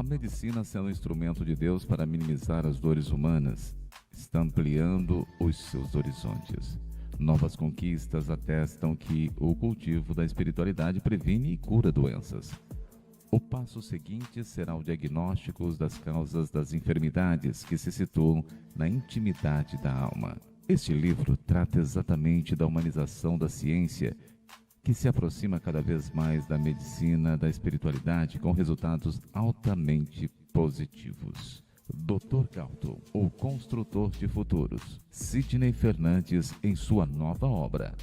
medicina, sendo um instrumento de Deus para minimizar as dores humanas, está ampliando os seus horizontes. Novas conquistas atestam que o cultivo da espiritualidade previne e cura doenças. O passo seguinte será o diagnóstico das causas das enfermidades que se situam na intimidade da alma. Este livro trata exatamente da humanização da ciência, que se aproxima cada vez mais da medicina da espiritualidade com resultados altamente positivos. Dr. Galton, o construtor de futuros. Sidney Fernandes em sua nova obra.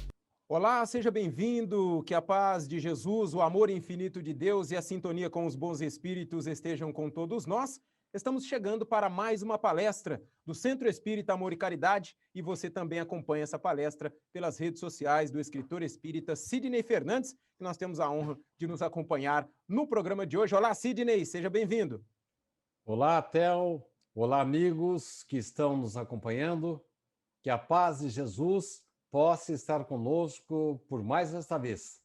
Olá, seja bem-vindo, que a paz de Jesus, o amor infinito de Deus e a sintonia com os bons espíritos estejam com todos nós. Estamos chegando para mais uma palestra do Centro Espírita Amor e Caridade e você também acompanha essa palestra pelas redes sociais do escritor espírita Sidney Fernandes, que nós temos a honra de nos acompanhar no programa de hoje. Olá, Sidney, seja bem-vindo. Olá, Theo. Olá, amigos que estão nos acompanhando. Que a paz de Jesus possa estar conosco por mais esta vez.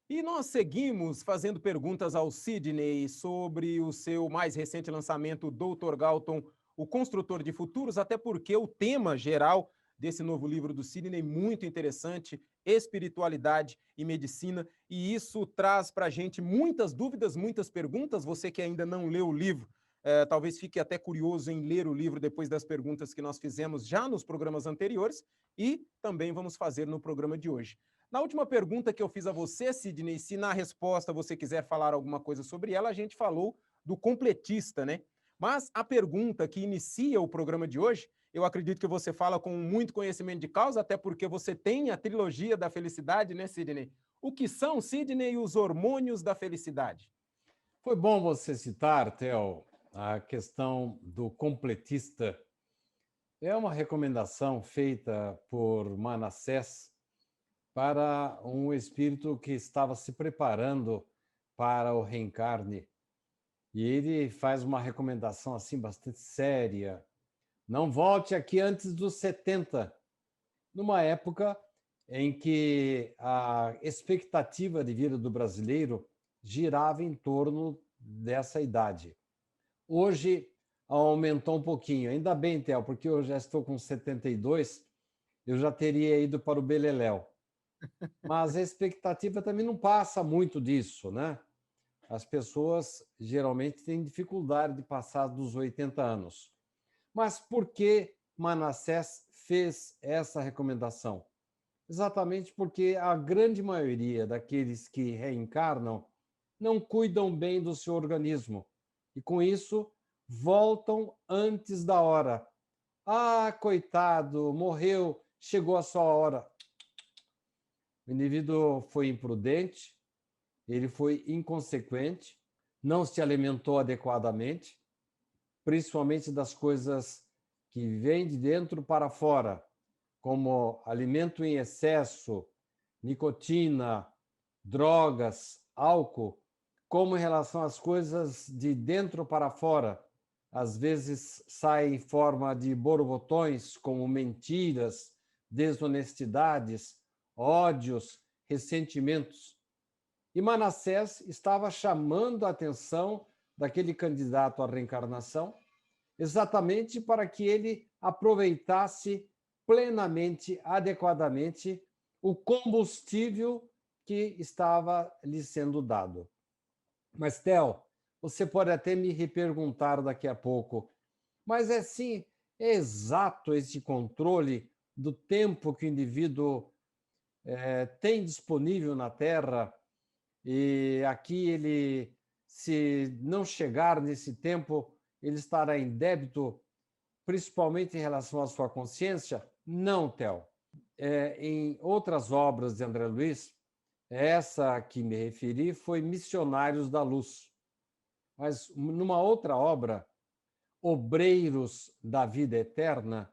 E nós seguimos fazendo perguntas ao Sidney sobre o seu mais recente lançamento, Dr. Galton, o Construtor de Futuros, até porque o tema geral desse novo livro do Sidney é muito interessante, espiritualidade e medicina, e isso traz para a gente muitas dúvidas, muitas perguntas. Você que ainda não leu o livro, talvez fique até curioso em ler o livro depois das perguntas que nós fizemos já nos programas anteriores e também vamos fazer no programa de hoje. Na última pergunta que eu fiz a você, Sidney, se na resposta você quiser falar alguma coisa sobre ela, a gente falou do completista, né? Mas a pergunta que inicia o programa de hoje, eu acredito que você fala com muito conhecimento de causa, até porque você tem a trilogia da felicidade, né, Sidney? O que são, Sidney, os hormônios da felicidade? Foi bom você citar, Theo, a questão do completista. É uma recomendação feita por Manassés para um espírito que estava se preparando para o reencarne. E ele faz uma recomendação assim bastante séria. Não volte aqui antes dos 70, numa época em que a expectativa de vida do brasileiro girava em torno dessa idade. Hoje aumentou um pouquinho. Ainda bem, Theo, porque eu já estou com 72, eu já teria ido para o beleléu. Mas a expectativa também não passa muito disso, né? As pessoas geralmente têm dificuldade de passar dos 80 anos. Mas por que Manassés fez essa recomendação? Exatamente porque a grande maioria daqueles que reencarnam não cuidam bem do seu organismo e, com isso, voltam antes da hora. Ah, coitado, morreu, chegou a sua hora. O indivíduo foi imprudente, ele foi inconsequente, não se alimentou adequadamente, principalmente das coisas que vêm de dentro para fora, como alimento em excesso, nicotina, drogas, álcool, como em relação às coisas de dentro para fora. Às vezes saem em forma de borbotões, como mentiras, desonestidades, ódios, ressentimentos. E Manassés estava chamando a atenção daquele candidato à reencarnação exatamente para que ele aproveitasse plenamente, adequadamente, o combustível que estava lhe sendo dado. Mas, Theo, você pode até me reperguntar daqui a pouco, mas é assim, é exato esse controle do tempo que o indivíduo tem disponível na Terra, e aqui ele, se não chegar nesse tempo, ele estará em débito, principalmente em relação à sua consciência? Não, Theo. Em outras obras de André Luiz, essa a que me referi foi Missionários da Luz. Mas numa outra obra, Obreiros da Vida Eterna,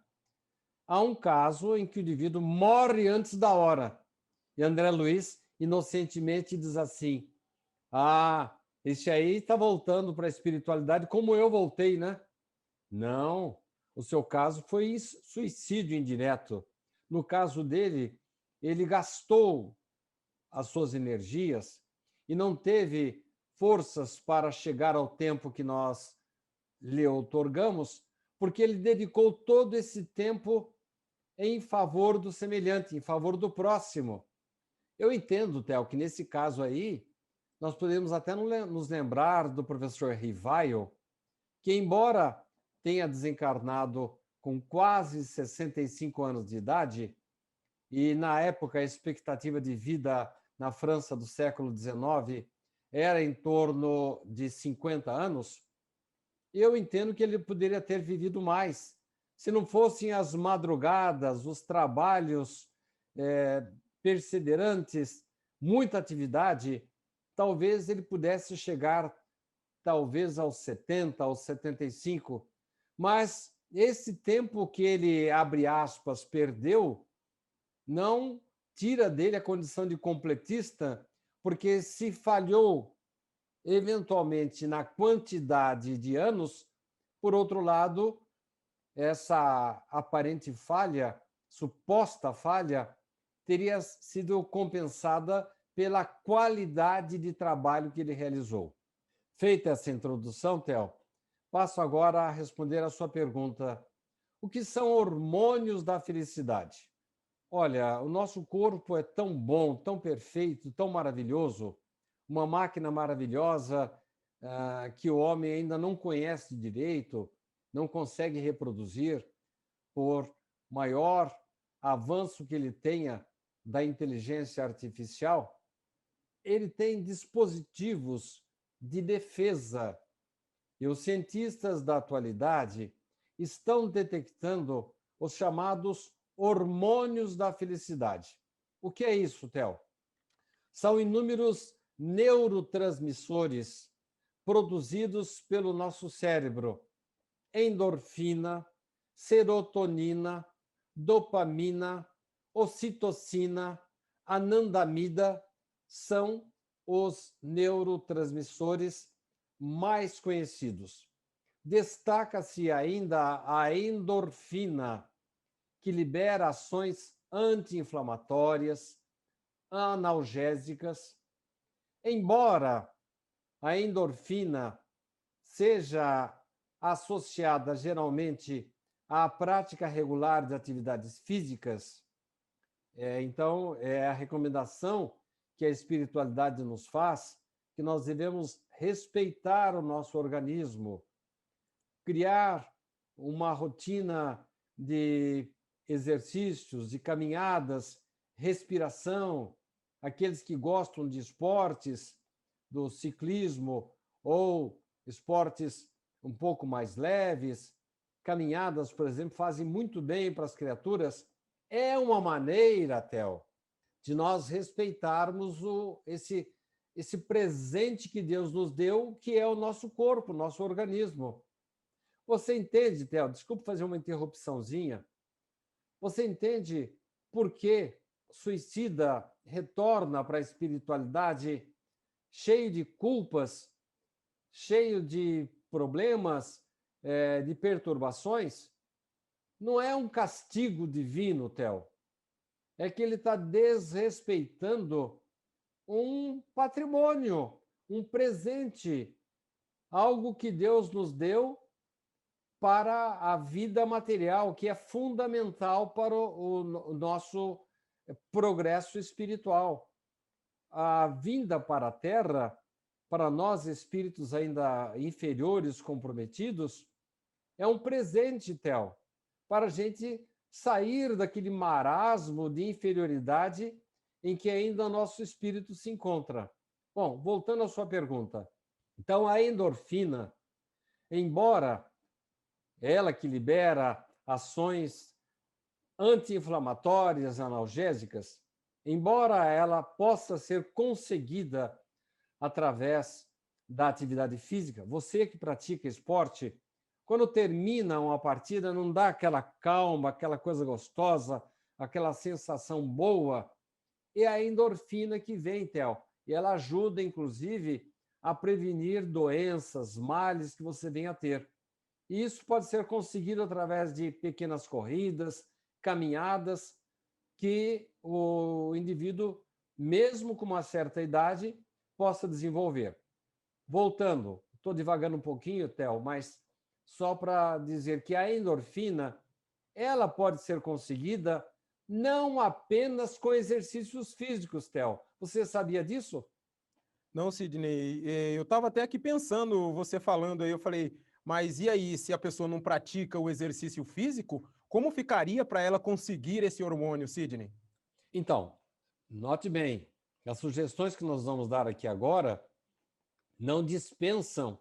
há um caso em que o indivíduo morre antes da hora. E André Luiz inocentemente diz assim: ah, esse aí está voltando para a espiritualidade como eu voltei, né? Não, o seu caso foi suicídio indireto. No caso dele, ele gastou as suas energias e não teve forças para chegar ao tempo que nós lhe outorgamos, porque ele dedicou todo esse tempo em favor do semelhante, em favor do próximo. Eu entendo, Theo, que nesse caso aí, nós podemos até nos lembrar do professor Rivaio, que, embora tenha desencarnado com quase 65 anos de idade, e na época a expectativa de vida na França do século XIX era em torno de 50 anos, eu entendo que ele poderia ter vivido mais, se não fossem as madrugadas, os trabalhos perseverantes, muita atividade, talvez ele pudesse chegar talvez aos 70, aos 75, mas esse tempo que ele, abre aspas, perdeu, não tira dele a condição de completista, porque se falhou eventualmente na quantidade de anos, por outro lado, essa aparente falha, suposta falha, teria sido compensada pela qualidade de trabalho que ele realizou. Feita essa introdução, Theo, passo agora a responder a sua pergunta. O que são hormônios da felicidade? Olha, o nosso corpo é tão bom, tão perfeito, tão maravilhoso, uma máquina maravilhosa que o homem ainda não conhece direito, não consegue reproduzir, por maior avanço que ele tenha da inteligência artificial, ele tem dispositivos de defesa. E os cientistas da atualidade estão detectando os chamados hormônios da felicidade. O que é isso, Theo? São inúmeros neurotransmissores produzidos pelo nosso cérebro: endorfina, serotonina, dopamina, ocitocina, anandamida, são os neurotransmissores mais conhecidos. Destaca-se ainda a endorfina, que libera ações anti-inflamatórias, analgésicas. Embora a endorfina seja associada geralmente à prática regular de atividades físicas, então é a recomendação que a espiritualidade nos faz, que nós devemos respeitar o nosso organismo, criar uma rotina de exercícios, de caminhadas, respiração. Aqueles que gostam de esportes, do ciclismo ou esportes um pouco mais leves, caminhadas, por exemplo, fazem muito bem para as criaturas. É uma maneira, Theo, de nós respeitarmos esse presente que Deus nos deu, que é o nosso corpo, o nosso organismo. Você entende, Theo? Desculpe fazer uma interrupçãozinha. Você entende por que o suicida retorna para a espiritualidade cheio de culpas, cheio de problemas, de perturbações? Não é um castigo divino, Theo. É que ele está desrespeitando um patrimônio, um presente, algo que Deus nos deu para a vida material, que é fundamental para o nosso progresso espiritual. A vinda para a Terra, para nós espíritos ainda inferiores, comprometidos, é um presente, Theo, para a gente sair daquele marasmo de inferioridade em que ainda o nosso espírito se encontra. Bom, voltando à sua pergunta. Então, a endorfina, embora ela que libera ações anti-inflamatórias, analgésicas, embora ela possa ser conseguida através da atividade física, você que pratica esporte, quando termina uma partida, não dá aquela calma, aquela coisa gostosa, aquela sensação boa? É a endorfina que vem, Theo, e ela ajuda, inclusive, a prevenir doenças, males que você venha a ter. E isso pode ser conseguido através de pequenas corridas, caminhadas, que o indivíduo, mesmo com uma certa idade, possa desenvolver. voltando, estou divagando um pouquinho, Theo, mas só para dizer que a endorfina ela pode ser conseguida não apenas com exercícios físicos, Theo. Você sabia disso? Não, Sidney, eu estava até aqui pensando, você falando aí, eu falei, mas e aí, se a pessoa não pratica o exercício físico, como ficaria para ela conseguir esse hormônio, Sidney? Então, note bem, as sugestões que nós vamos dar aqui agora não dispensam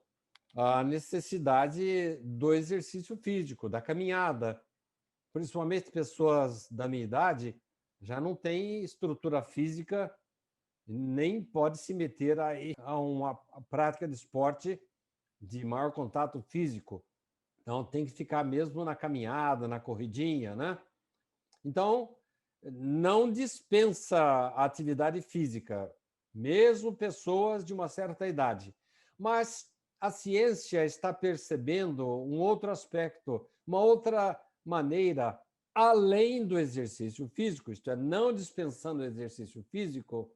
a necessidade do exercício físico, da caminhada. Principalmente pessoas da minha idade já não têm estrutura física, nem pode se meter a uma prática de esporte de maior contato físico. Então, tem que ficar mesmo na caminhada, na corridinha, né? Então, não dispensa a atividade física, mesmo pessoas de uma certa idade. Mas a ciência está percebendo um outro aspecto, uma outra maneira, além do exercício físico, isto é, não dispensando o exercício físico,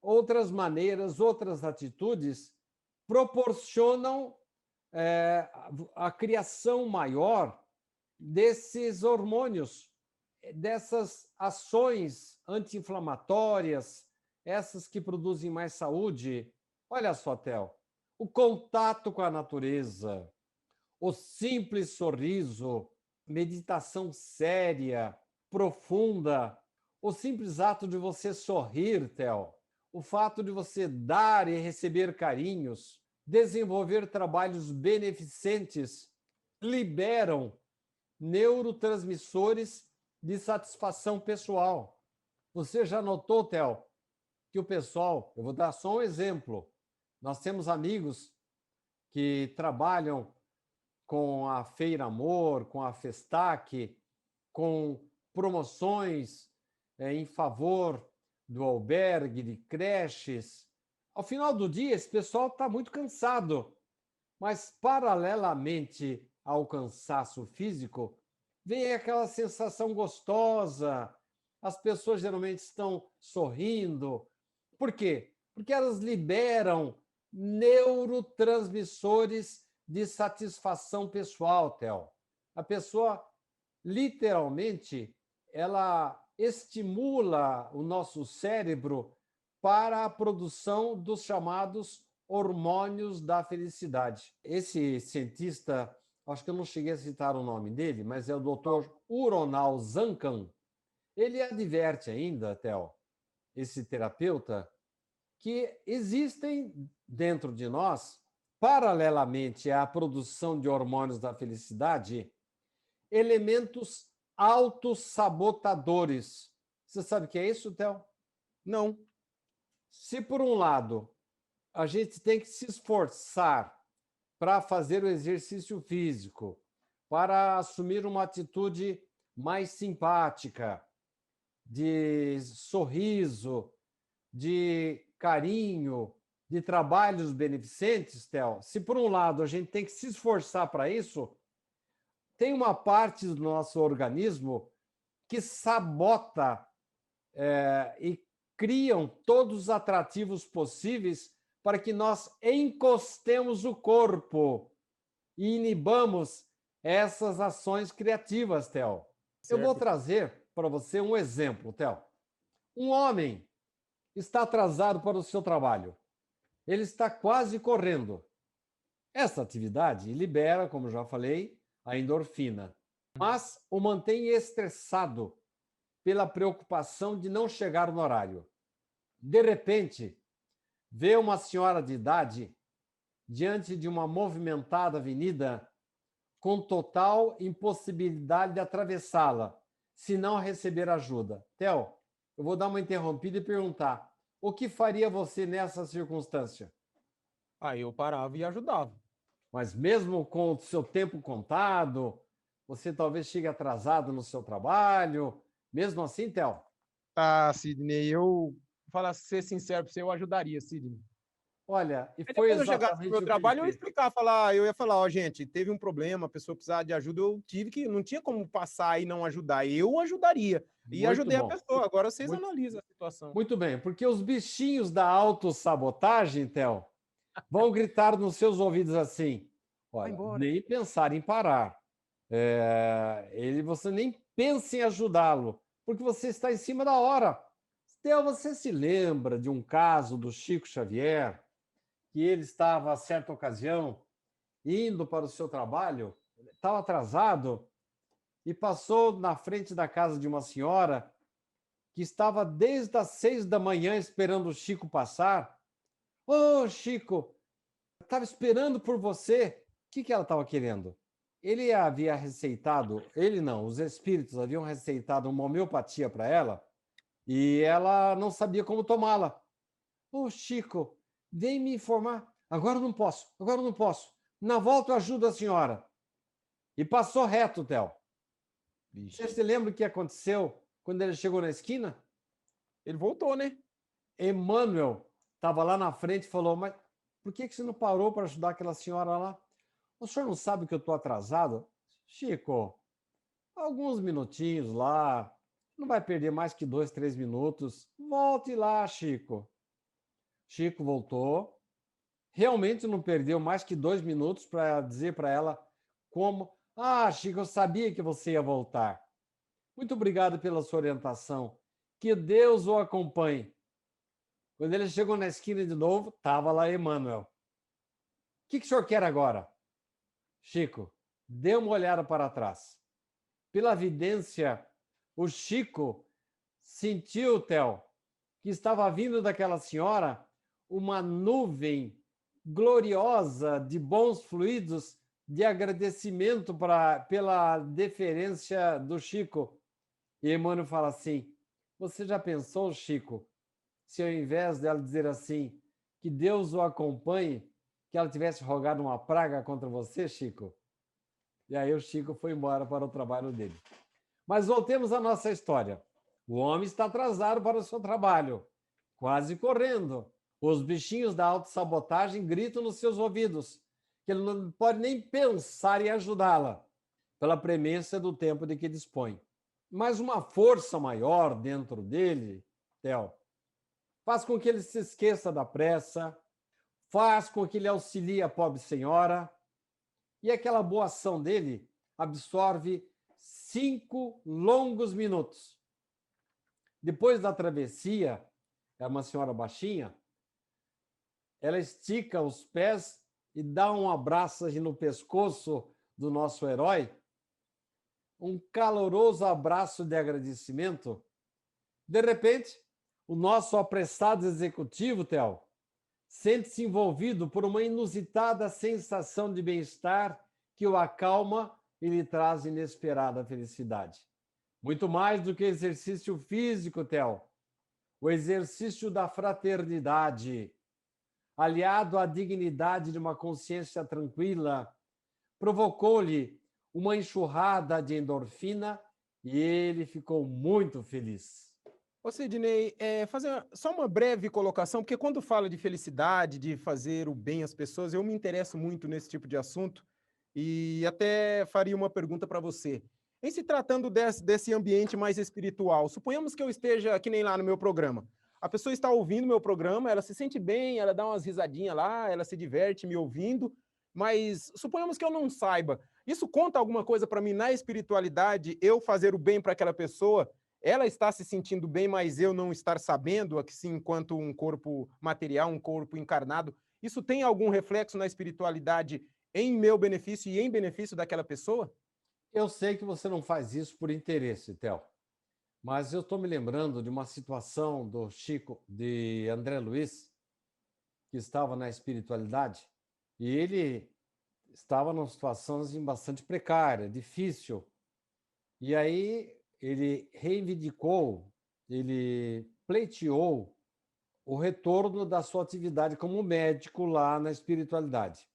outras maneiras, outras atitudes proporcionam a criação maior desses hormônios, dessas ações anti-inflamatórias, essas que produzem mais saúde. Olha só, Theo, o contato com a natureza, o simples sorriso, meditação séria, profunda, o simples ato de você sorrir, Theo, o fato de você dar e receber carinhos, desenvolver trabalhos beneficentes, liberam neurotransmissores de satisfação pessoal. Você já notou, Theo, que o pessoal, eu vou dar só um exemplo, nós temos amigos que trabalham com a Feira Amor, com a Festac, com promoções em favor do albergue, de creches. Ao final do dia, esse pessoal está muito cansado, mas paralelamente ao cansaço físico, vem aquela sensação gostosa, as pessoas geralmente estão sorrindo. Por quê? Porque elas liberam neurotransmissores de satisfação pessoal, Theo. A pessoa, literalmente, ela estimula o nosso cérebro para a produção dos chamados hormônios da felicidade. Esse cientista, acho que eu não cheguei a citar o nome dele, mas é o Dr. Uronal Zancan. Ele adverte ainda, Theo, esse terapeuta, que existem dentro de nós, paralelamente à produção de hormônios da felicidade, elementos autossabotadores. Você sabe o que é isso, Theo? Não. Se, por um lado, a gente tem que se esforçar para fazer o exercício físico, para assumir uma atitude mais simpática, de sorriso, de carinho, de trabalhos beneficentes, Theo, se por um lado a gente tem que se esforçar para isso, tem uma parte do nosso organismo que sabota e criam todos os atrativos possíveis para que nós encostemos o corpo e inibamos essas ações criativas, Theo. Eu vou trazer para você um exemplo, Theo. Um homem está atrasado para o seu trabalho. Ele está quase correndo. Essa atividade libera, como já falei, a endorfina, mas o mantém estressado pela preocupação de não chegar no horário. De repente, vê uma senhora de idade diante de uma movimentada avenida com total impossibilidade de atravessá-la, se não receber ajuda. Theo, eu vou dar uma interrompida e perguntar: o que faria você nessa circunstância? Aí eu parava e ajudava. Mas mesmo com o seu tempo contado, você talvez chegue atrasado no seu trabalho, mesmo assim, Theo? Ah, Sidney, eu falar ser sincero para você, eu ajudaria, Sidney. Olha, e Aí foi depois eu chegasse exatamente no meu o que trabalho, ele eu ia fez. explicar, eu ia falar, ó, gente, teve um problema, a pessoa precisava de ajuda, eu tive que, não tinha como passar e não ajudar, eu ajudaria. E Muito ajudei a bom. pessoa, agora vocês Muito, analisam a situação. muito bem, porque os bichinhos da autossabotagem, Theo, vão gritar nos seus ouvidos assim: Vai olha, embora. nem pensar em parar. Você nem pensa em ajudá-lo, porque você está em cima da hora. Theo, você se lembra de um caso do Chico Xavier, que ele estava, a certa ocasião, indo para o seu trabalho, estava atrasado e passou na frente da casa de uma senhora que estava desde as 6 da manhã esperando o Chico passar. Ô, Chico, estava esperando por você. O que ela estava querendo? Ele havia receitado, ele não, os espíritos haviam receitado uma homeopatia para ela e ela não sabia como tomá-la. Ô, Chico, vem me informar. Agora eu não posso, agora eu não posso. Na volta eu ajudo a senhora. E passou reto, Theo. Você se lembra o que aconteceu quando ele chegou na esquina? Ele voltou, né? Emmanuel estava lá na frente e falou: mas por que você não parou para ajudar aquela senhora lá? O senhor não sabe que eu estou atrasado? Chico, alguns minutinhos lá, não vai perder mais que 2, 3 minutos. Volte lá, Chico. Chico voltou. Realmente não perdeu mais que 2 minutos para dizer para ela como. Ah, Chico, eu sabia que você ia voltar. Muito obrigado pela sua orientação. Que Deus o acompanhe. Quando ele chegou na esquina de novo, estava lá Emmanuel. O que o senhor quer agora? Chico, dê uma olhada para trás. Pela vidência, o Chico sentiu, Theo, que estava vindo daquela senhora uma nuvem gloriosa de bons fluidos de agradecimento pela deferência do Chico. E Emmanuel fala assim: você já pensou, Chico, se ao invés dela dizer assim, que Deus o acompanhe, que ela tivesse rogado uma praga contra você, Chico? E aí o Chico foi embora para o trabalho dele. Mas voltemos à nossa história. O homem está atrasado para o seu trabalho, quase correndo. Os bichinhos da autossabotagem gritam nos seus ouvidos que ele não pode nem pensar em ajudá-la, pela premência do tempo de que dispõe. Mas uma força maior dentro dele, Theo, faz com que ele se esqueça da pressa, faz com que ele auxilie a pobre senhora, e aquela boa ação dele absorve 5 longos minutos. Depois da travessia, é uma senhora baixinha, ela estica os pés e dá um abraço no pescoço do nosso herói, um caloroso abraço de agradecimento. De repente, o nosso apressado executivo, Theo, sente-se envolvido por uma inusitada sensação de bem-estar que o acalma e lhe traz inesperada felicidade. Muito mais do que exercício físico, Theo, o exercício da fraternidade, aliado à dignidade de uma consciência tranquila, provocou-lhe uma enxurrada de endorfina e ele ficou muito feliz. Ô, Sidney, fazer só uma breve colocação, porque quando fala de felicidade, de fazer o bem às pessoas, eu me interesso muito nesse tipo de assunto e até faria uma pergunta para você. Em se tratando desse ambiente mais espiritual, suponhamos que eu esteja, que nem lá no meu programa. A pessoa está ouvindo meu programa, ela se sente bem, ela dá umas risadinhas lá, ela se diverte me ouvindo, mas suponhamos que eu não saiba. Isso conta alguma coisa para mim na espiritualidade, eu fazer o bem para aquela pessoa? Ela está se sentindo bem, mas eu não estar sabendo, assim, enquanto um corpo material, um corpo encarnado, isso tem algum reflexo na espiritualidade em meu benefício e em benefício daquela pessoa? Eu sei que você não faz isso por interesse, Theo, mas eu estou me lembrando de uma situação do Chico, de André Luiz, que estava na espiritualidade, e ele estava numa situação assim, bastante precária, difícil. E aí ele reivindicou, ele pleiteou o retorno da sua atividade como médico lá na espiritualidade.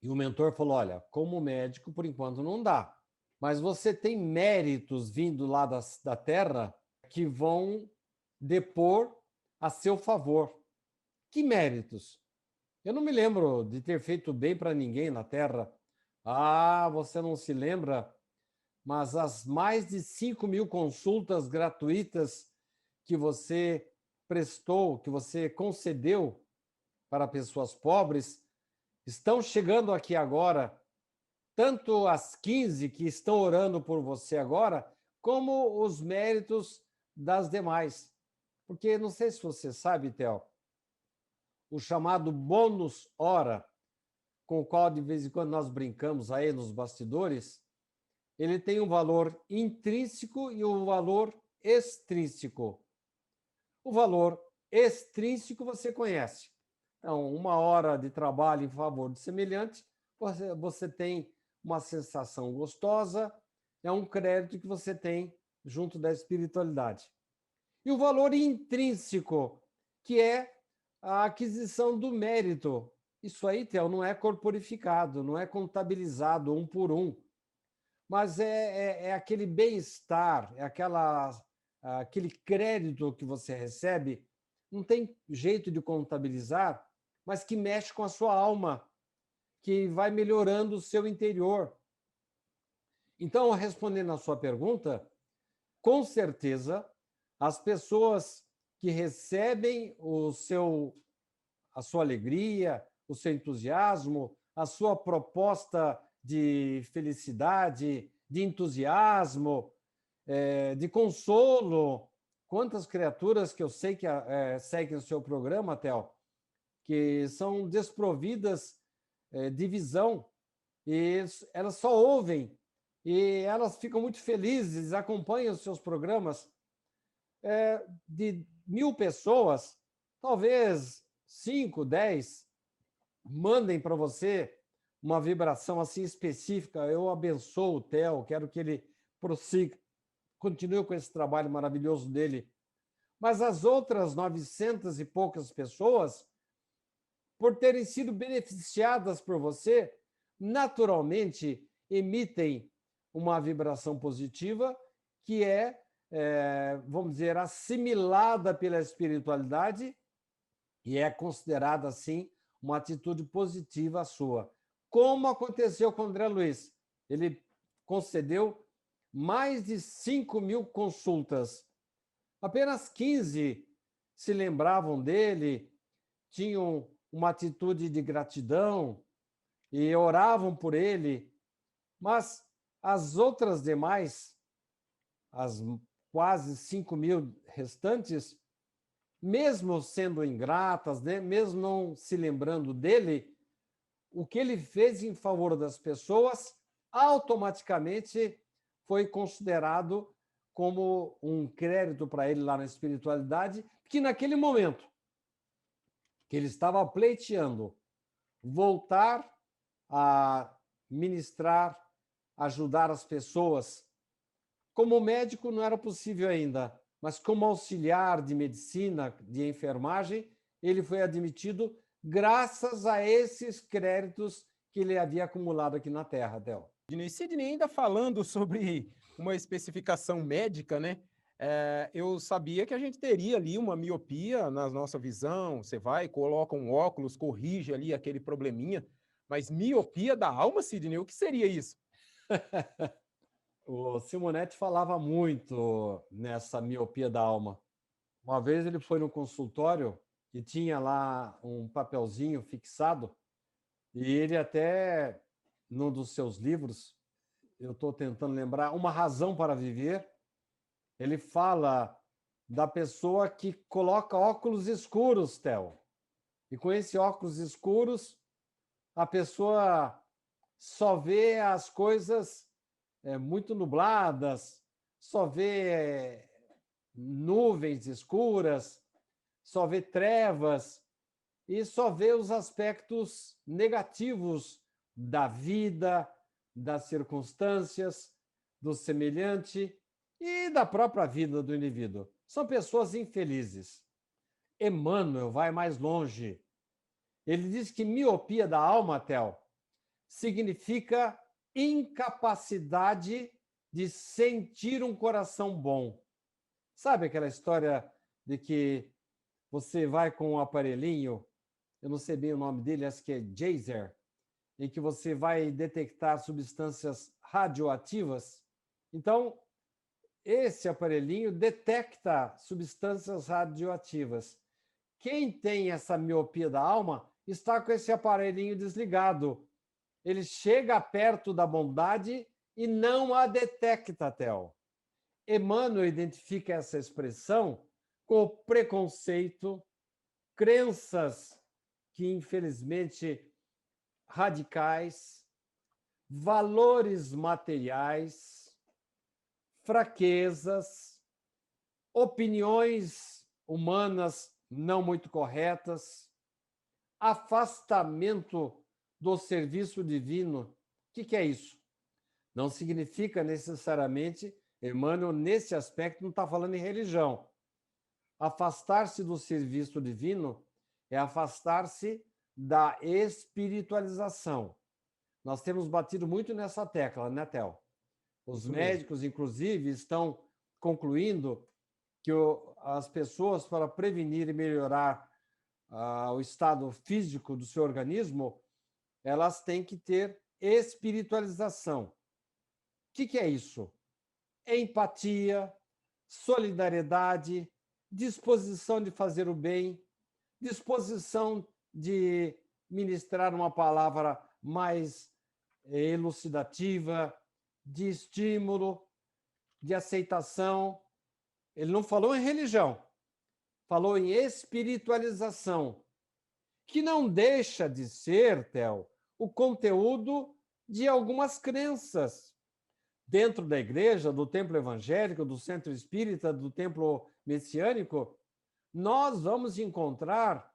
E o mentor falou: olha, como médico, por enquanto não dá, mas você tem méritos vindo lá da Terra que vão depor a seu favor. Que méritos? Eu não me lembro de ter feito bem para ninguém na Terra. Ah, você não se lembra? Mas as mais de 5.000 consultas gratuitas que você prestou, que você concedeu para pessoas pobres, estão chegando aqui agora, tanto as 15 que estão orando por você agora, como os méritos das demais. Porque, não sei se você sabe, Theo, o chamado bônus hora, com o qual de vez em quando nós brincamos aí nos bastidores, ele tem um valor intrínseco e um valor extrínseco. O valor extrínseco você conhece. Então, 1 hora de trabalho em favor do semelhante, você tem uma sensação gostosa, é um crédito que você tem junto da espiritualidade. E o valor intrínseco, que é a aquisição do mérito. Isso aí, Theo, não é corporificado, não é contabilizado um por um, mas é aquele bem-estar, é aquele crédito que você recebe, não tem jeito de contabilizar, mas que mexe com a sua alma, que vai melhorando o seu interior. Então, respondendo à sua pergunta, com certeza, as pessoas que recebem a sua alegria, o seu entusiasmo, a sua proposta de felicidade, de entusiasmo, de consolo. Quantas criaturas que eu sei que seguem o seu programa, Theo, que são desprovidas de visão, e elas só ouvem, e elas ficam muito felizes, acompanham os seus programas. De 1000 pessoas, talvez 5, 10 mandem para você uma vibração assim específica. Eu abençoo o Theo, quero que ele prossiga, continue com esse trabalho maravilhoso dele. Mas as outras 900 e poucas pessoas, por terem sido beneficiadas por você, naturalmente emitem uma vibração positiva que vamos dizer, assimilada pela espiritualidade e é considerada, assim, uma atitude positiva sua. Como aconteceu com o André Luiz. Ele concedeu mais de 5.000 consultas. Apenas 15 se lembravam dele, tinham uma atitude de gratidão e oravam por ele, mas as outras demais, as quase 5.000 restantes, mesmo sendo ingratas, né, mesmo não se lembrando dele, o que ele fez em favor das pessoas automaticamente foi considerado como um crédito para ele lá na espiritualidade, que naquele momento que ele estava pleiteando voltar a ministrar, ajudar as pessoas, como médico não era possível ainda, mas como auxiliar de medicina, de enfermagem, ele foi admitido graças a esses créditos que ele havia acumulado aqui na Terra, Theo. Sidney, ainda falando sobre uma especificação médica, né? Eu sabia que a gente teria ali uma miopia na nossa visão. Você vai, coloca um óculos, corrige ali aquele probleminha. Mas miopia da alma, Sidney, o que seria isso? O Simonetti falava muito nessa miopia da alma. Uma vez ele foi no consultório e tinha lá um papelzinho fixado, e ele até, num dos seus livros, eu estou tentando lembrar, Uma Razão para Viver, ele fala da pessoa que coloca óculos escuros, Theo. E com esse óculos escuros, a pessoa só vê as coisas muito nubladas, só vê nuvens escuras, só vê trevas e só vê os aspectos negativos da vida, das circunstâncias, do semelhante e da própria vida do indivíduo. São pessoas infelizes. Emmanuel vai mais longe. Ele diz que miopia da alma, Theo, significa incapacidade de sentir um coração bom. Sabe aquela história de que você vai com um aparelhinho, eu não sei bem o nome dele, acho que é Jaser, em que você vai detectar substâncias radioativas? Então, esse aparelhinho detecta substâncias radioativas quem tem essa miopia da alma está com esse aparelhinho desligado. Ele chega perto da bondade e não a detecta, Theo. Emmanuel identifica essa expressão com preconceito, crenças que, infelizmente, radicais, valores materiais, fraquezas, opiniões humanas não muito corretas, afastamento do serviço divino. O que é isso? Não significa necessariamente, Emmanuel, nesse aspecto, não está falando em religião. Afastar-se do serviço divino é afastar-se da espiritualização. Nós temos batido muito nessa tecla, né, Theo? Os médicos, inclusive, estão concluindo que as pessoas, para prevenir e melhorar o estado físico do seu organismo, elas têm que ter espiritualização. O que é isso? Empatia, solidariedade, disposição de fazer o bem, disposição de ministrar uma palavra mais elucidativa, de estímulo, de aceitação. Ele não falou em religião, falou em espiritualização, que não deixa de ser, Theo, o conteúdo de algumas crenças. Dentro da igreja, do templo evangélico, do centro espírita, do templo messiânico, nós vamos encontrar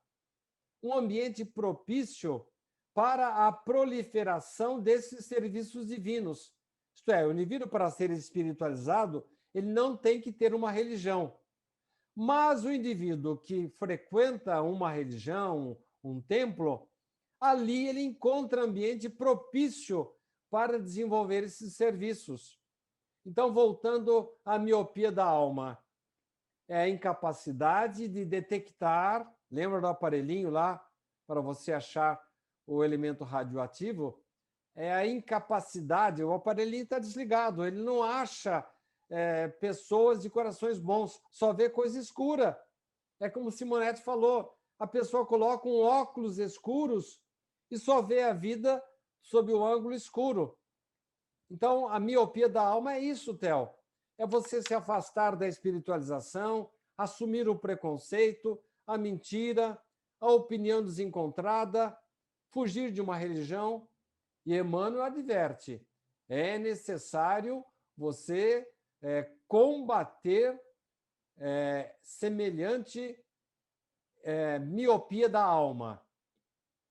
um ambiente propício para a proliferação desses serviços divinos. Isto é, o indivíduo, para ser espiritualizado, ele não tem que ter uma religião. Mas o indivíduo que frequenta uma religião, um templo, ali ele encontra ambiente propício para desenvolver esses serviços. Então, voltando à miopia da alma, é a incapacidade de detectar, lembra do aparelhinho lá, para você achar o elemento radioativo? É a incapacidade, o aparelhinho está desligado, ele não acha pessoas de corações bons, só vê coisa escura. É como Simonetti falou, a pessoa coloca um óculos escuros e só vê a vida sob o ângulo escuro. Então, a miopia da alma é isso, Theo. É você se afastar da espiritualização, assumir o preconceito, a mentira, a opinião desencontrada, fugir de uma religião. E Emmanuel adverte, é necessário você combater semelhante miopia da alma.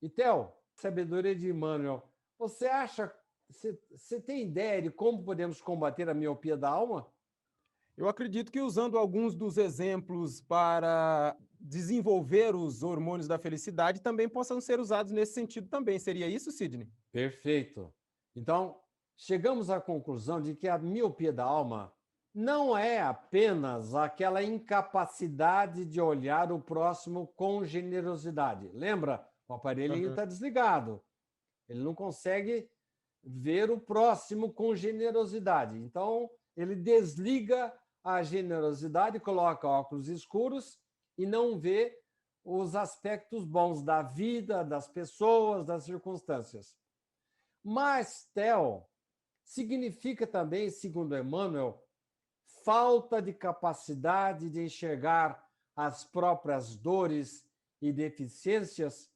E, Theo, sabedoria de Emmanuel, você tem ideia de como podemos combater a miopia da alma? Eu acredito que usando alguns dos exemplos para desenvolver os hormônios da felicidade também possam ser usados nesse sentido também. Seria isso, Sidney? Perfeito. Então, chegamos à conclusão de que a miopia da alma não é apenas aquela incapacidade de olhar o próximo com generosidade. Lembra? O aparelhinho está desligado. Ele não consegue ver o próximo com generosidade. Então, ele desliga a generosidade, coloca óculos escuros e não vê os aspectos bons da vida, das pessoas, das circunstâncias. Mas, Theo, significa também, segundo Emmanuel, falta de capacidade de enxergar as próprias dores e deficiências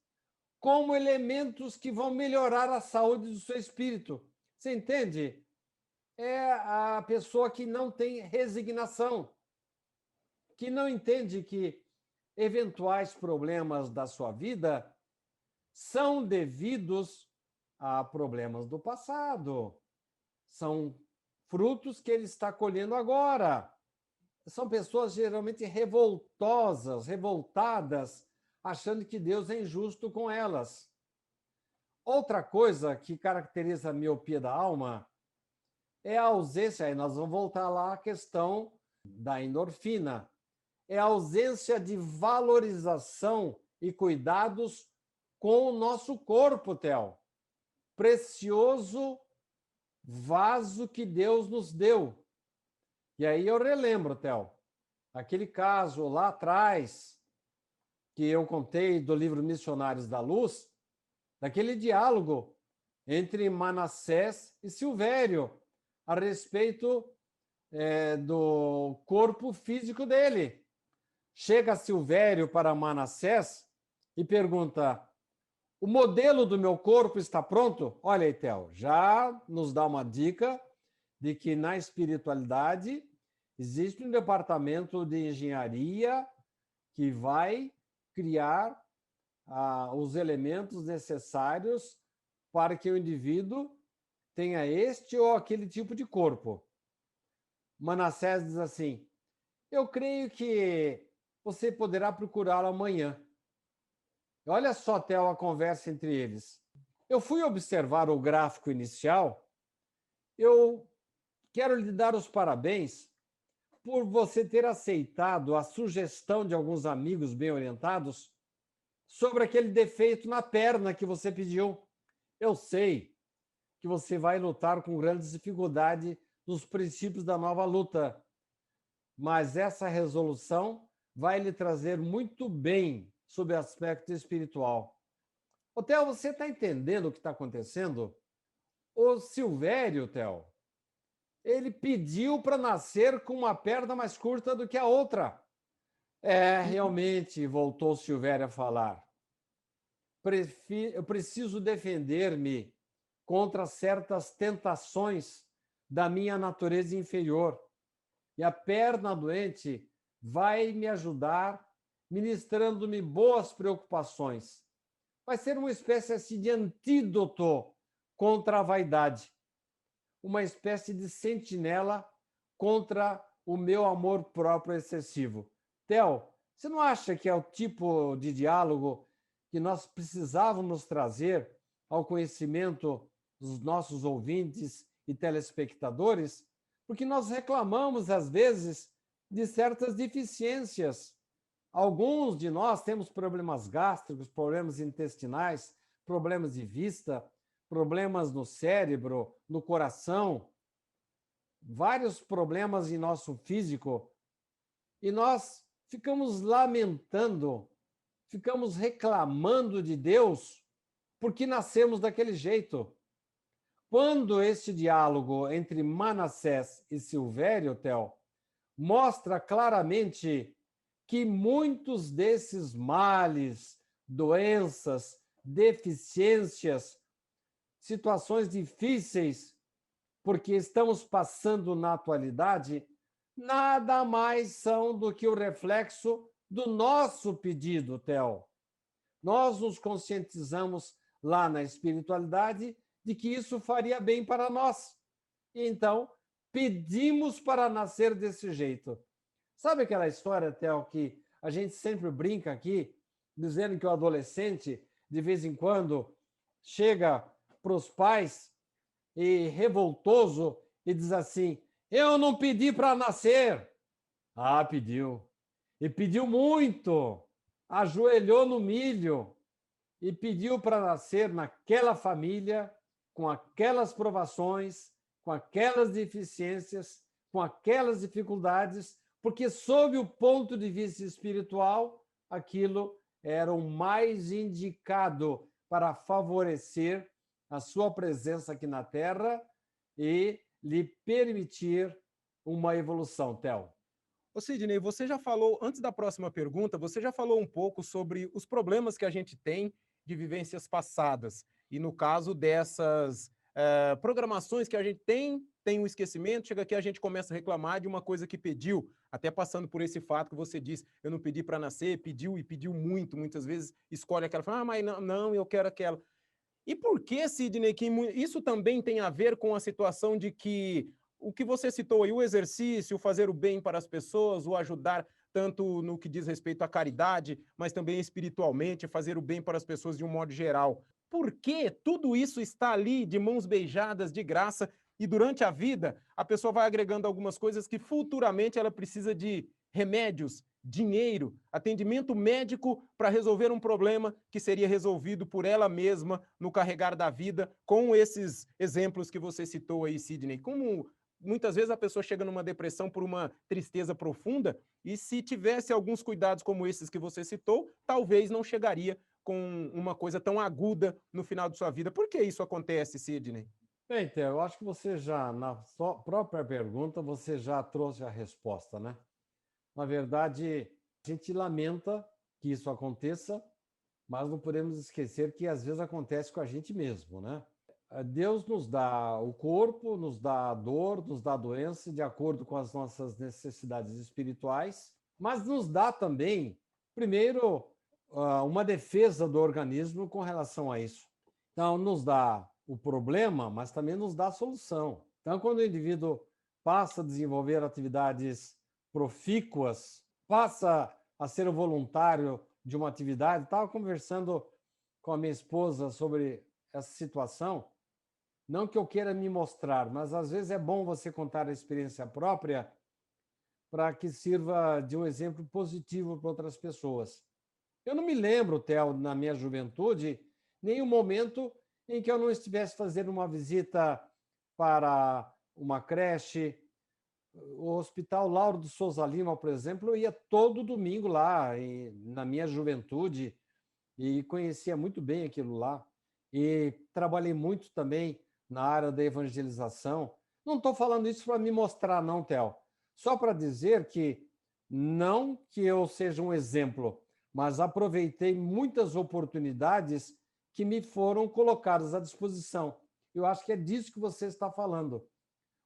como elementos que vão melhorar a saúde do seu espírito. Você entende? É a pessoa que não tem resignação, que não entende que eventuais problemas da sua vida são devidos a problemas do passado, são frutos que ele está colhendo agora. São pessoas geralmente revoltosas, revoltadas, achando que Deus é injusto com elas. Outra coisa que caracteriza a miopia da alma é a ausência, aí nós vamos voltar lá à questão da endorfina, é a ausência de valorização e cuidados com o nosso corpo, Theo. Precioso vaso que Deus nos deu. E aí eu relembro, Theo, aquele caso lá atrás, que eu contei do livro Missionários da Luz, daquele diálogo entre Manassés e Silvério a respeito do corpo físico dele. Chega Silvério para Manassés e pergunta: o modelo do meu corpo está pronto? Olha, Etel, já nos dá uma dica de que na espiritualidade existe um departamento de engenharia que vai criar os elementos necessários para que o indivíduo tenha este ou aquele tipo de corpo. Manassés diz assim: eu creio que você poderá procurá-lo amanhã. Olha só, Theo, a conversa entre eles. Eu fui observar o gráfico inicial. Eu quero lhe dar os parabéns por você ter aceitado a sugestão de alguns amigos bem orientados sobre aquele defeito na perna que você pediu. Eu sei que você vai lutar com grandes dificuldades nos princípios da nova luta, mas essa resolução vai lhe trazer muito bem sob o aspecto espiritual. Ô, Theo, você está entendendo o que está acontecendo? O Silvério, Theo, ele pediu para nascer com uma perna mais curta do que a outra. Realmente, voltou o Silvério a falar. Eu preciso defender-me contra certas tentações da minha natureza inferior. E a perna doente vai me ajudar, ministrando-me boas preocupações. Vai ser uma espécie assim, de antídoto contra a vaidade, uma espécie de sentinela contra o meu amor próprio excessivo. Theo, você não acha que é o tipo de diálogo que nós precisávamos trazer ao conhecimento dos nossos ouvintes e telespectadores? Porque nós reclamamos, às vezes, de certas deficiências. Alguns de nós temos problemas gástricos, problemas intestinais, problemas de vista, problemas no cérebro, no coração, vários problemas em nosso físico. E nós ficamos lamentando, ficamos reclamando de Deus porque nascemos daquele jeito. Quando este diálogo entre Manassés e Silvério, Theo, mostra claramente que muitos desses males, doenças, deficiências, situações difíceis, porque estamos passando na atualidade, nada mais são do que o reflexo do nosso pedido, Theo. Nós nos conscientizamos lá na espiritualidade de que isso faria bem para nós. Então, pedimos para nascer desse jeito. Sabe aquela história, Theo, que a gente sempre brinca aqui, dizendo que o adolescente, de vez em quando, chega para os pais e revoltoso e diz assim: eu não pedi para nascer. Ah, pediu. E pediu muito. Ajoelhou no milho e pediu para nascer naquela família, com aquelas provações, com aquelas deficiências, com aquelas dificuldades, porque, sob o ponto de vista espiritual, aquilo era o mais indicado para favorecer a sua presença aqui na Terra e lhe permitir uma evolução, Theo. Ô Sidney, você já falou, antes da próxima pergunta, você já falou um pouco sobre os problemas que a gente tem de vivências passadas. E no caso dessas programações que a gente tem um esquecimento, chega aqui a gente começa a reclamar de uma coisa que pediu, até passando por esse fato que você disse, eu não pedi para nascer, pediu e pediu muito, muitas vezes escolhe aquela, fala, mas não, eu quero aquela. E por que, Sidney, que isso também tem a ver com a situação de que o que você citou aí, o exercício, o fazer o bem para as pessoas, o ajudar tanto no que diz respeito à caridade, mas também espiritualmente, fazer o bem para as pessoas de um modo geral. Por que tudo isso está ali de mãos beijadas, de graça, e durante a vida a pessoa vai agregando algumas coisas que futuramente ela precisa de remédios, dinheiro, atendimento médico para resolver um problema que seria resolvido por ela mesma no carregar da vida, com esses exemplos que você citou aí, Sidney. Como muitas vezes a pessoa chega numa depressão por uma tristeza profunda, e se tivesse alguns cuidados como esses que você citou, talvez não chegaria com uma coisa tão aguda no final de sua vida. Por que isso acontece, Sidney? Bem, Theo, eu acho que você já, na sua própria pergunta, você já trouxe a resposta, né? Na verdade, a gente lamenta que isso aconteça, mas não podemos esquecer que às vezes acontece com a gente mesmo, né? Deus nos dá o corpo, nos dá a dor, nos dá a doença de acordo com as nossas necessidades espirituais, mas nos dá também, primeiro, uma defesa do organismo com relação a isso. Então, nos dá o problema, mas também nos dá a solução. Então, quando o indivíduo passa a desenvolver atividades profícuas, passa a ser o voluntário de uma atividade, estava conversando com a minha esposa sobre essa situação, não que eu queira me mostrar, mas às vezes é bom você contar a experiência própria para que sirva de um exemplo positivo para outras pessoas. Eu não me lembro, Theo, na minha juventude, nenhum momento em que eu não estivesse fazendo uma visita para uma creche. O Hospital Lauro de Souza Lima, por exemplo, eu ia todo domingo lá, na minha juventude, e conhecia muito bem aquilo lá. E trabalhei muito também na área da evangelização. Não estou falando isso para me mostrar, não, Theo. Só para dizer que não que eu seja um exemplo, mas aproveitei muitas oportunidades que me foram colocadas à disposição. Eu acho que é disso que você está falando.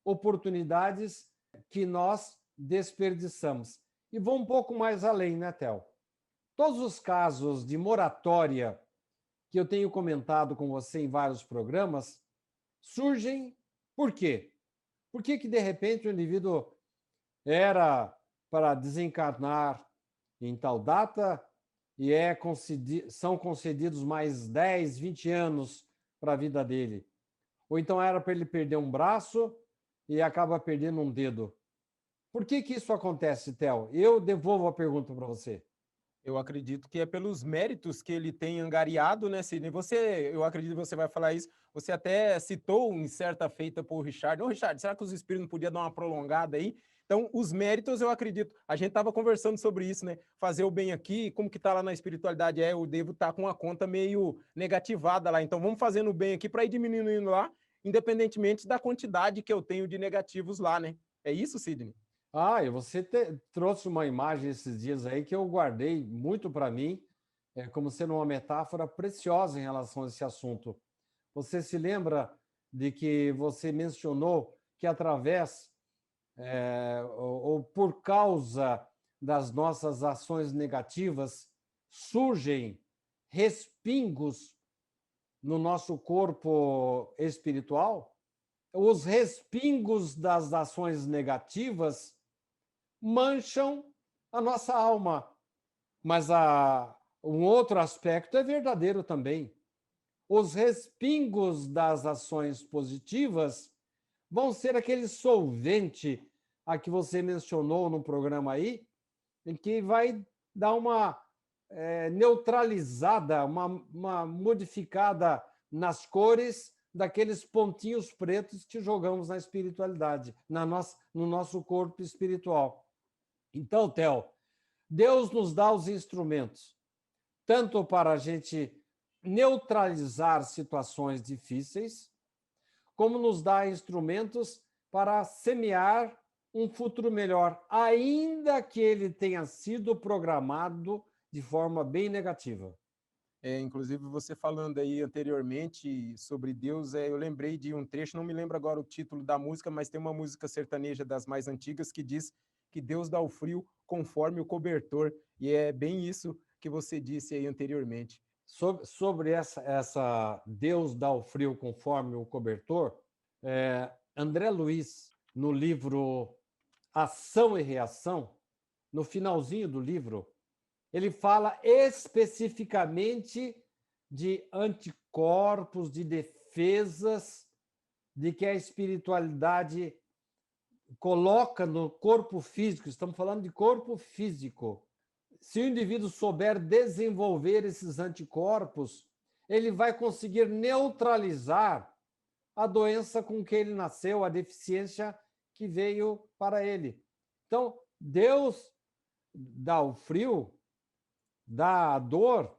Oportunidades que nós desperdiçamos. E vou um pouco mais além, né, Theo? Todos os casos de moratória que eu tenho comentado com você em vários programas surgem por quê? Por que de repente o indivíduo era para desencarnar em tal data e são concedidos mais 10, 20 anos para a vida dele? Ou então era para ele perder um braço e acaba perdendo um dedo. Por que isso acontece, Theo? Eu devolvo a pergunta para você. Eu acredito que é pelos méritos que ele tem angariado, né, Sidney? Eu acredito que você vai falar isso. Você até citou em certa feita por Richard. Ô, Richard, será que os espíritos não podiam dar uma prolongada aí? Então, os méritos, eu acredito. A gente estava conversando sobre isso, né? Fazer o bem aqui, como que tá lá na espiritualidade? Eu devo estar com a conta meio negativada lá. Então, vamos fazendo o bem aqui para ir diminuindo lá, independentemente da quantidade que eu tenho de negativos lá, né? É isso, Sidney? E você trouxe uma imagem esses dias aí que eu guardei muito para mim, como sendo uma metáfora preciosa em relação a esse assunto. Você se lembra de que você mencionou que através ou por causa das nossas ações negativas surgem respingos no nosso corpo espiritual? Os respingos das ações negativas mancham a nossa alma. Mas um outro aspecto é verdadeiro também. Os respingos das ações positivas vão ser aquele solvente a que você mencionou no programa aí, em que vai dar uma neutralizada, uma modificada nas cores daqueles pontinhos pretos que jogamos na espiritualidade, no nosso corpo espiritual. Então, Theo, Deus nos dá os instrumentos, tanto para a gente neutralizar situações difíceis, como nos dá instrumentos para semear um futuro melhor, ainda que ele tenha sido programado de forma bem negativa. Inclusive, você falando aí anteriormente sobre Deus, eu lembrei de um trecho, não me lembro agora o título da música, mas tem uma música sertaneja das mais antigas que diz que Deus dá o frio conforme o cobertor, e é bem isso que você disse aí anteriormente. Sobre essa Deus dá o frio conforme o cobertor, André Luiz, no livro Ação e Reação, no finalzinho do livro, ele fala especificamente de anticorpos, de defesas, de que a espiritualidade coloca no corpo físico. Estamos falando de corpo físico. Se o indivíduo souber desenvolver esses anticorpos, ele vai conseguir neutralizar a doença com que ele nasceu, a deficiência que veio para ele. Então, Deus dá o frio, dá a dor,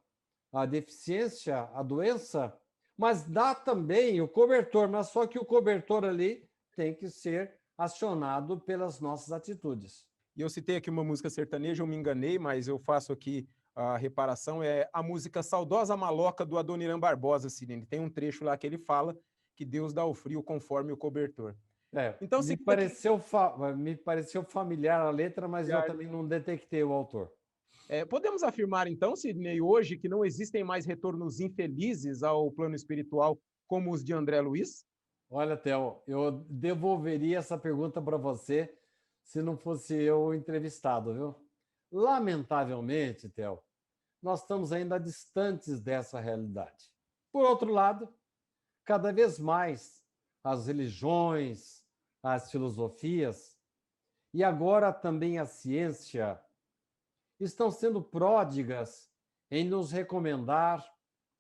a deficiência, a doença, mas dá também o cobertor, mas só que o cobertor ali tem que ser acionado pelas nossas atitudes. E eu citei aqui uma música sertaneja, eu me enganei, mas eu faço aqui a reparação, é a música Saudosa Maloca do Adoniran Barbosa, Sidney. Tem um trecho lá que ele fala que Deus dá o frio conforme o cobertor. Então, me pareceu familiar a letra, mas eu também não detectei o autor. Podemos afirmar, então, Sidney, hoje que não existem mais retornos infelizes ao plano espiritual como os de André Luiz? Olha, Theo, eu devolveria essa pergunta para você se não fosse eu o entrevistado, viu? Lamentavelmente, Theo, nós estamos ainda distantes dessa realidade. Por outro lado, cada vez mais as religiões, as filosofias e agora também a ciência estão sendo pródigas em nos recomendar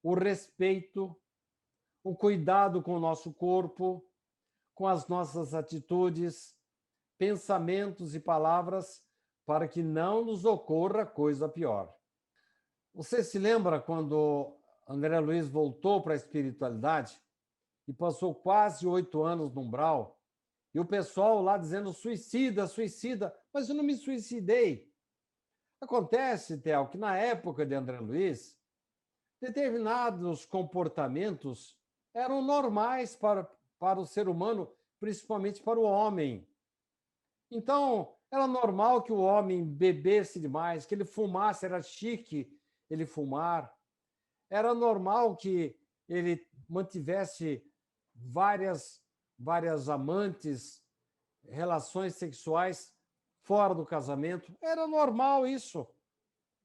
o respeito, o cuidado com o nosso corpo, com as nossas atitudes, pensamentos e palavras, para que não nos ocorra coisa pior. Você se lembra quando André Luiz voltou para a espiritualidade e passou quase 8 anos no umbral, e o pessoal lá dizendo suicida, suicida, mas eu não me suicidei. Acontece, Theo, que na época de André Luiz, determinados comportamentos eram normais para o ser humano, principalmente para o homem. Então, era normal que o homem bebesse demais, que ele fumasse, era chique ele fumar. Era normal que ele mantivesse várias amantes, relações sexuais fora do casamento. Era normal isso.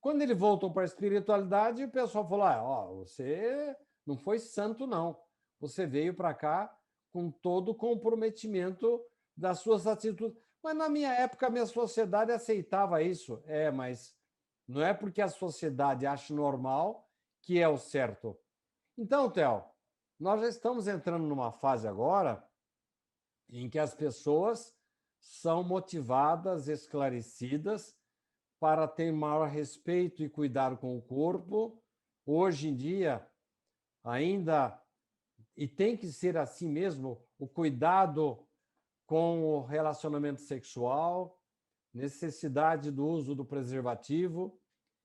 Quando ele voltou para a espiritualidade, o pessoal falou: você não foi santo, não. Você veio para cá com todo o comprometimento das suas atitudes. Mas na minha época, a minha sociedade aceitava isso. Mas não é porque a sociedade acha normal que é o certo. Então, Theo, nós já estamos entrando numa fase agora em que as pessoas são motivadas, esclarecidas, para ter maior respeito e cuidado com o corpo. Hoje em dia, ainda, e tem que ser assim mesmo, o cuidado com o relacionamento sexual, necessidade do uso do preservativo,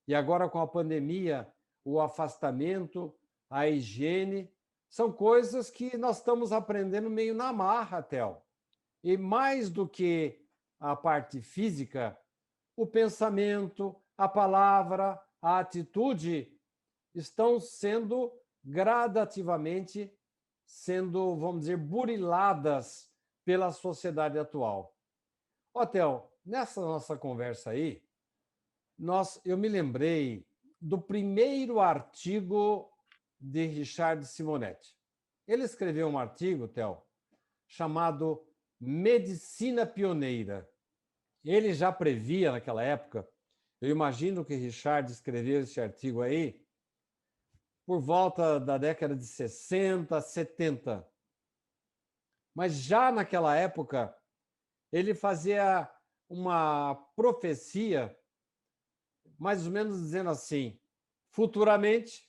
e agora com a pandemia, o afastamento, a higiene, são coisas que nós estamos aprendendo meio na marra, Theo. E mais do que a parte física, o pensamento, a palavra, a atitude estão sendo gradativamente vamos dizer, buriladas pela sociedade atual. Theo, nessa nossa conversa aí, eu me lembrei do primeiro artigo de Richard Simonetti. Ele escreveu um artigo, Theo, chamado Medicina Pioneira. Ele já previa naquela época, eu imagino que Richard escreveu esse artigo aí por volta da década de 60, 70. Mas já naquela época, ele fazia uma profecia, mais ou menos dizendo assim: futuramente,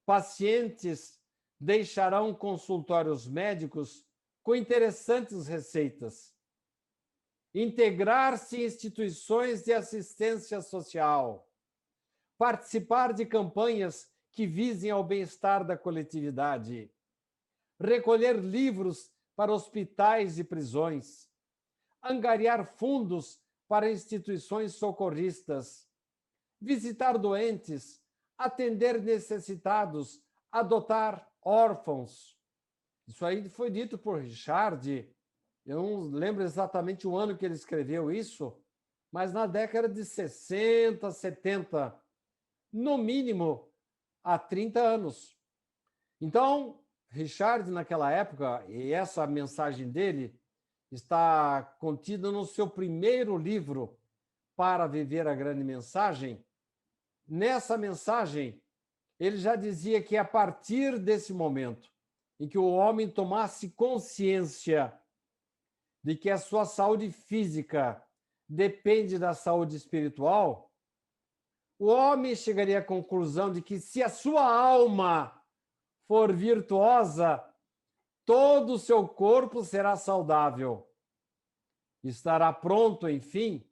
pacientes deixarão consultórios médicos com interessantes receitas, integrar-se em instituições de assistência social, participar de campanhas que visem ao bem-estar da coletividade, recolher livros para hospitais e prisões, angariar fundos para instituições socorristas, visitar doentes, atender necessitados, adotar órfãos. Isso aí foi dito por Richard. Eu não lembro exatamente o ano que ele escreveu isso, mas na década de 60, 70, no mínimo há 30 anos. Então, Richard, naquela época, e essa mensagem dele está contida no seu primeiro livro, Para Viver a Grande Mensagem. Nessa mensagem, ele já dizia que a partir desse momento em que o homem tomasse consciência de que a sua saúde física depende da saúde espiritual, o homem chegaria à conclusão de que se a sua alma for virtuosa, todo o seu corpo será saudável. Estará pronto, enfim,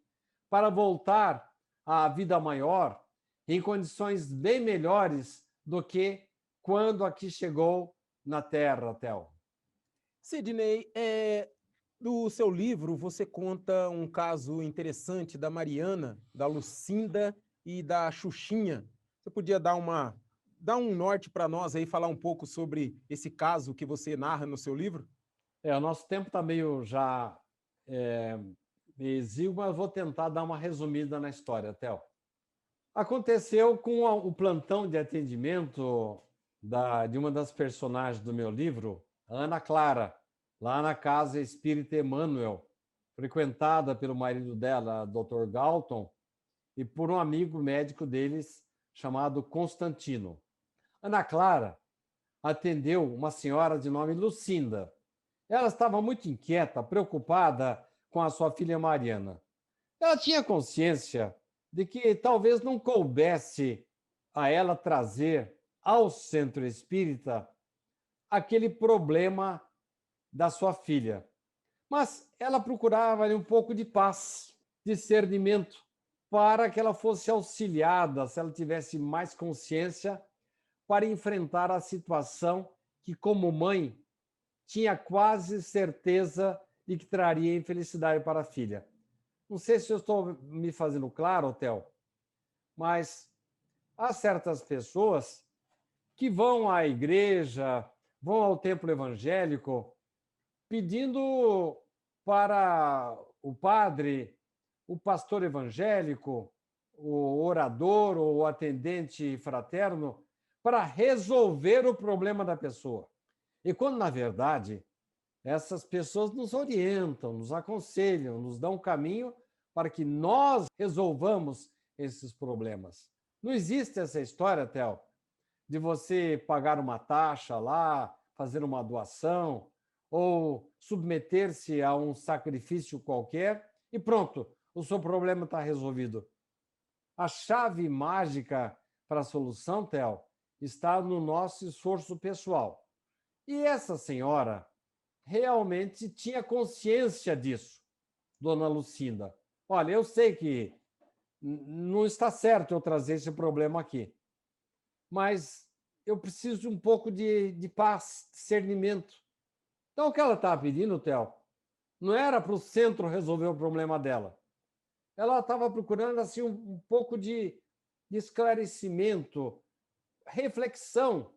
para voltar à vida maior em condições bem melhores do que quando aqui chegou na Terra, Theo. Sidney, no seu livro você conta um caso interessante da Mariana, da Lucinda e da Xuxinha. Você podia dar um norte para nós aí, falar um pouco sobre esse caso que você narra no seu livro? O nosso tempo está meio já exíguo, mas vou tentar dar uma resumida na história, Theo. Aconteceu com o plantão de atendimento de uma das personagens do meu livro, Ana Clara, lá na Casa Espírita Emmanuel, frequentada pelo marido dela, Dr. Galton, e por um amigo médico deles chamado Constantino. Ana Clara atendeu uma senhora de nome Lucinda. Ela estava muito inquieta, preocupada com a sua filha Mariana. Ela tinha consciência de que talvez não coubesse a ela trazer ao centro espírita aquele problema da sua filha. Mas ela procurava um pouco de paz, discernimento, para que ela fosse auxiliada, se ela tivesse mais consciência, para enfrentar a situação que, como mãe, tinha quase certeza de que traria infelicidade para a filha. Não sei se eu estou me fazendo claro, Theo, mas há certas pessoas que vão à igreja, vão ao templo evangélico, pedindo para o padre, o pastor evangélico, o orador ou o atendente fraterno, para resolver o problema da pessoa. E quando, na verdade, essas pessoas nos orientam, nos aconselham, nos dão um caminho para que nós resolvamos esses problemas. Não existe essa história, Theo, de você pagar uma taxa lá, fazer uma doação ou submeter-se a um sacrifício qualquer e pronto, o seu problema está resolvido. A chave mágica para a solução, Theo, está no nosso esforço pessoal. E essa senhora realmente tinha consciência disso, dona Lucinda. Olha, eu sei que não está certo eu trazer esse problema aqui, mas eu preciso de um pouco de paz, discernimento. Então, o que ela estava pedindo, Theo, não era para o centro resolver o problema dela. Ela estava procurando assim, um pouco de esclarecimento, reflexão,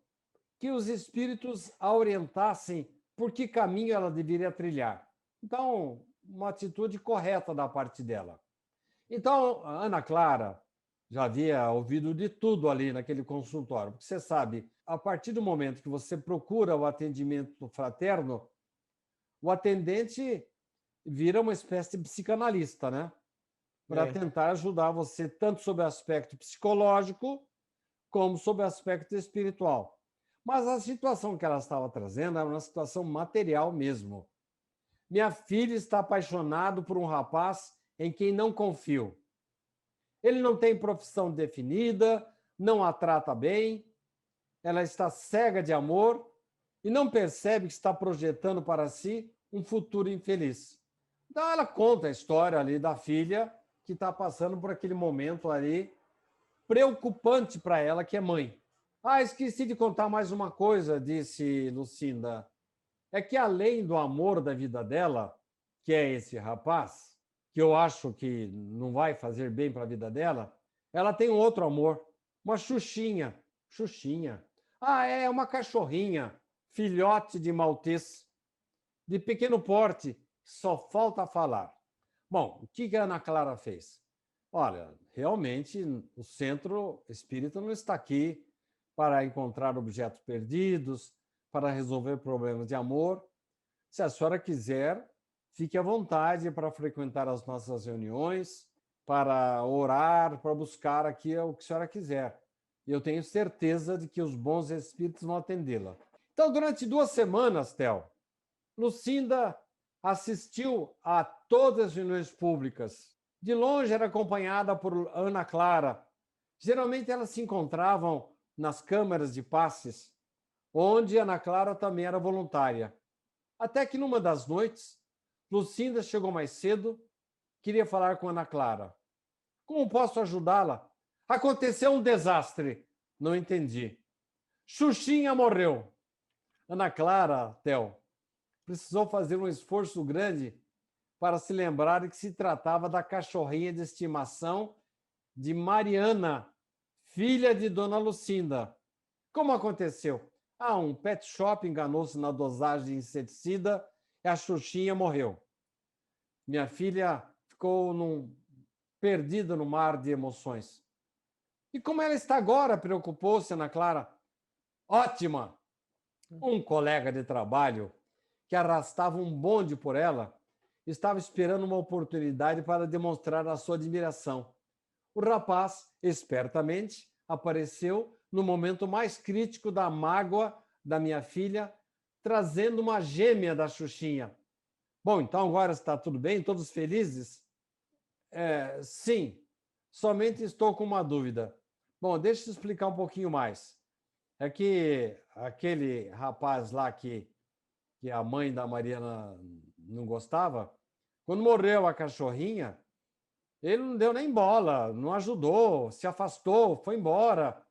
que os espíritos a orientassem por que caminho ela deveria trilhar. Então, uma atitude correta da parte dela. Então, a Ana Clara já havia ouvido de tudo ali naquele consultório, porque você sabe, a partir do momento que você procura o atendimento fraterno, o atendente vira uma espécie de psicanalista, né? Para tentar ajudar você tanto sob o aspecto psicológico como sob o aspecto espiritual. Mas a situação que ela estava trazendo era uma situação material mesmo. Minha filha está apaixonada por um rapaz em quem não confio. Ele não tem profissão definida, não a trata bem, ela está cega de amor e não percebe que está projetando para si um futuro infeliz. Então ela conta a história ali da filha que está passando por aquele momento ali preocupante para ela, que é mãe. Esqueci de contar mais uma coisa, disse Lucinda. É que além do amor da vida dela, que é esse rapaz, que eu acho que não vai fazer bem para a vida dela, ela tem um outro amor, uma Xuxinha. Xuxinha. É uma cachorrinha, filhote de maltês, de pequeno porte, só falta falar. Bom, o que a Ana Clara fez? Olha, realmente o centro espírita não está aqui para encontrar objetos perdidos, para resolver problemas de amor. Se a senhora quiser, fique à vontade para frequentar as nossas reuniões, para orar, para buscar aqui o que a senhora quiser. E eu tenho certeza de que os bons espíritos vão atendê-la. Então, durante 2 semanas, Theo, Lucinda assistiu a todas as reuniões públicas. De longe era acompanhada por Ana Clara. Geralmente elas se encontravam nas câmaras de passes, onde Ana Clara também era voluntária. Até que numa das noites, Lucinda chegou mais cedo, queria falar com Ana Clara. Como posso ajudá-la? Aconteceu um desastre. Não entendi. Xuxinha morreu. Ana Clara, Theo, precisou fazer um esforço grande para se lembrar que se tratava da cachorrinha de estimação de Mariana, filha de Dona Lucinda. Como aconteceu? Um pet shop enganou-se na dosagem de inseticida e a Xuxinha morreu. Minha filha ficou perdida no mar de emoções. E como ela está agora? Preocupou-se Ana Clara. Ótima! Um colega de trabalho que arrastava um bonde por ela estava esperando uma oportunidade para demonstrar a sua admiração. O rapaz, espertamente, apareceu no momento mais crítico da mágoa da minha filha, trazendo uma gêmea da Xuxinha. Bom, então agora está tudo bem? Todos felizes? Sim, somente estou com uma dúvida. Bom, deixa eu explicar um pouquinho mais. É que aquele rapaz lá que a mãe da Mariana não gostava, quando morreu a cachorrinha, ele não deu nem bola, não ajudou, se afastou, foi embora,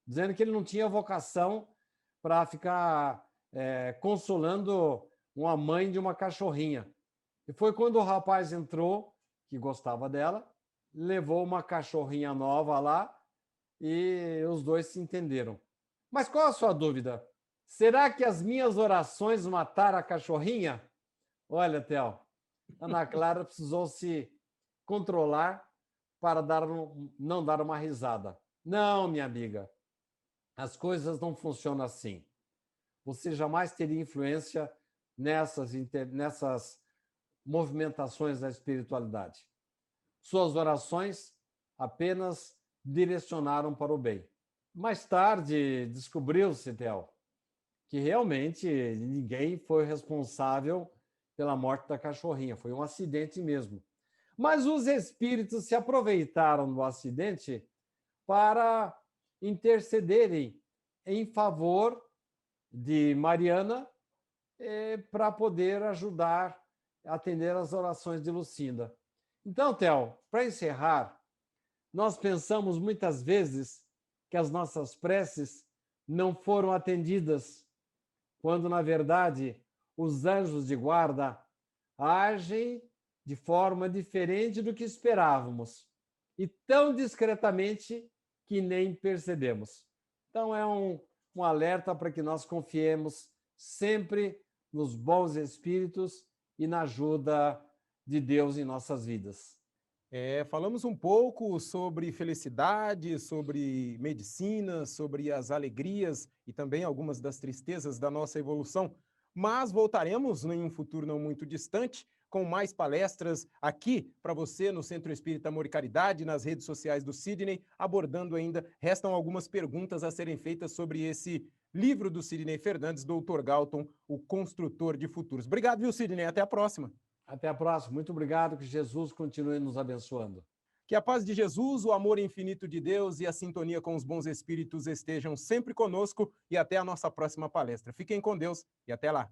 dizendo que ele não tinha vocação para ficar consolando uma mãe de uma cachorrinha. E foi quando o rapaz entrou, que gostava dela, levou uma cachorrinha nova lá e os dois se entenderam. Mas qual a sua dúvida? Será que as minhas orações mataram a cachorrinha? Olha, Theo, Ana Clara precisou se controlar para não dar uma risada. Não, minha amiga, as coisas não funcionam assim. Você jamais teria influência nessas movimentações da espiritualidade. Suas orações apenas direcionaram para o bem. Mais tarde, descobriu-se, Theo, que realmente ninguém foi responsável pela morte da cachorrinha. Foi um acidente mesmo. Mas os espíritos se aproveitaram do acidente para intercederem em favor de Mariana para poder ajudar a atender as orações de Lucinda. Então, Theo, para encerrar, nós pensamos muitas vezes que as nossas preces não foram atendidas, quando, na verdade, os anjos de guarda agem de forma diferente do que esperávamos e tão discretamente que nem percebemos. Então, é um alerta para que nós confiemos sempre nos bons espíritos e na ajuda de Deus em nossas vidas. Falamos um pouco sobre felicidade, sobre medicina, sobre as alegrias e também algumas das tristezas da nossa evolução, mas voltaremos em um futuro não muito distante com mais palestras aqui para você no Centro Espírita Amor e Caridade, nas redes sociais do Sidney, abordando ainda, restam algumas perguntas a serem feitas sobre esse livro do Sidney Fernandes, Dr. Galton, o Construtor de Futuros. Obrigado, viu, Sidney? Até a próxima. Até a próxima. Muito obrigado. Que Jesus continue nos abençoando. Que a paz de Jesus, o amor infinito de Deus e a sintonia com os bons espíritos estejam sempre conosco e até a nossa próxima palestra. Fiquem com Deus e até lá.